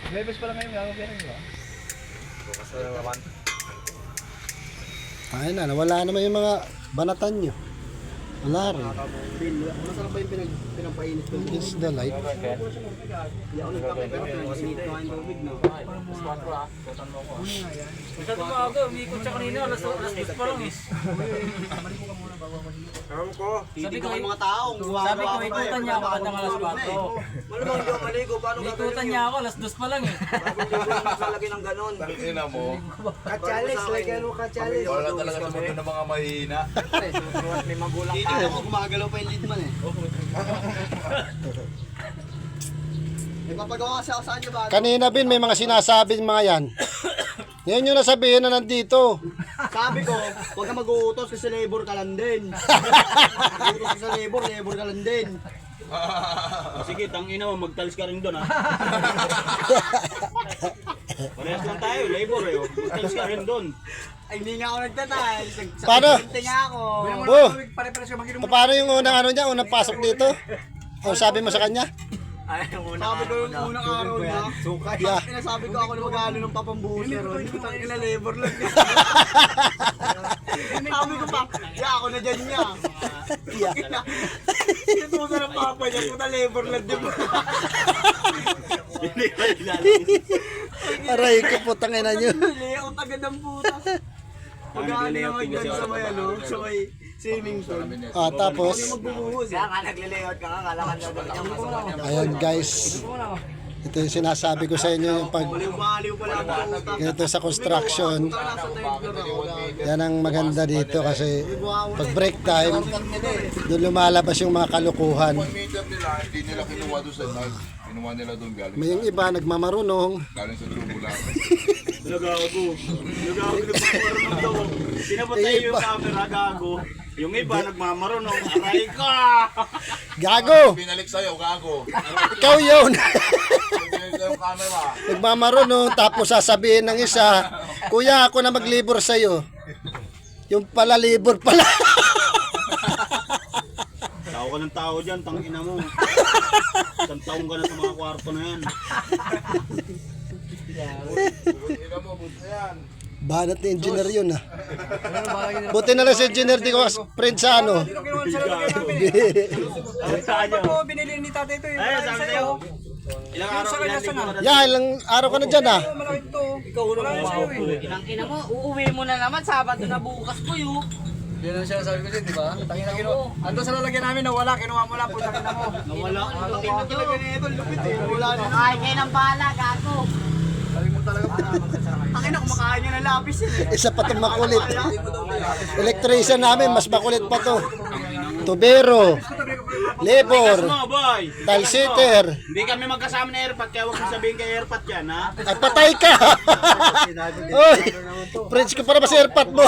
Bebes pa lang ngayon, gagawin rin ba? Bukas na naman. Ayun na, nawala naman yung mga banatan nyo. Wala rin. Masarap ba yung pinapainit ko? It's the light. Hindi ako nagkape pero pinapainit ko ang tubig na. Sabi ko ako, umikot siya kanina, alas 10 pa lang eh. Ewan ko. Sabi ko, Mga taong sabi ko, ikutan niya ako kadang alas 4. Malamang hindi ako maligo. Paano Ikutan niya ako, alas 2 pa lang eh. masalagay ng ganon? Ina mo. Kachalis, lagyan mo kachalis. Wala talaga sa mundo ng mga mahina. May magulang ka. Dito ako gumagalaw pa yung leadman eh. Nagpapagawa kasi ako sa kanya ba? Kanina bin, may mga sinasabi mga yan. Ngayon yung nasabihin na nandito. Sabi ko, huwag ka mag-uutos kasi labor ka lang din. Mag-uutos ka sa labor ka lang din. Sige, tangina mo, magtalis ka rin doon ha. Parehas lang tayo, labor eh. Magtalis ka rin doon. Ay, hindi nga ako nagtatalis. Paano? nga ako. Oh, paano yung unang ano niya, unang pasok dito? O sabi mo sa kanya? Sabi ko yung unang araw niya. Yeah. Pinasabi ko ako na mag-ano ng papambuhos pero hindi ko tangina labor lang. Sabi ko pa, ako na dyan niya. Sinutusan ng papa niya, puta labor lang din mo. Aray ko po, tangina nyo. Layout agad ang puta. Mag-ano naman dyan sa may ano, sa may swimming pool. Ah, tapos, Magbubuhos eh. Kaya nga nagle-layout ka nga, kalakan na doon yung masama. ayan guys. Ito yung sinasabi ko sa inyo yung pag Baliw-baliw pala ang puta. ganito sa construction. Nasa third floor ako. Yan ang maganda dito kasi pag break time, doon lumalabas yung mga kalukuhan. 1 meter nila, hindi nila kinuha doon sa nag. Kinuha nila doon galing. May yung iba nagmamarunong. Galing sa dulo lang. Nagago. Nagpaparunong daw. Pinapatay yung camera, gago. Yung iba nagmamarunong, aray ka! Gago! Pinalik sa'yo, gago. Ikaw yun! Pinalik sa'yo yung camera. Nagmamarunong tapos sasabihin ng isa, Kuya, ako na maglibor sa'yo. Yung pala libor pala. Tao ka ng tao dyan, tangina mo. Isang taong ka na sa mga kwarto na yan. Ina mo, buto yan. Banat ni engineer yun ah. Buti na lang si engineer di ko friend sa ano. Binili ni tatay ito Ay, sabi sa'yo. Ilang araw, ilang linggo ka na. Yeah, ilang araw ka na dyan ah. Ikaw unang umaupo eh. Ina mo, uuwi mo na naman, Sabado na bukas po yun. Yan ang sinasabi ko din, di ba? Tangina kinuha. Ando sa lalagyan namin nawala, kinuha mo lang po sa kanya mo. Nawala. Lupit na talaga nito, lupit eh. Wala na. Ay, kayo ng bala, gago. Sabi mo talaga po naman sa sarangay. Tangina, kumakain niya ng lapis yun eh. Isa pa itong makulit. Electrician namin, mas makulit pa to. Tubero, labor, Ano, boy? tile sitter. Hindi kami magkasama na airpot, kaya huwag mo sabihin kay airpot yan, ha? Ay, patay ka! Oy, friends ko para ba sa airpot mo?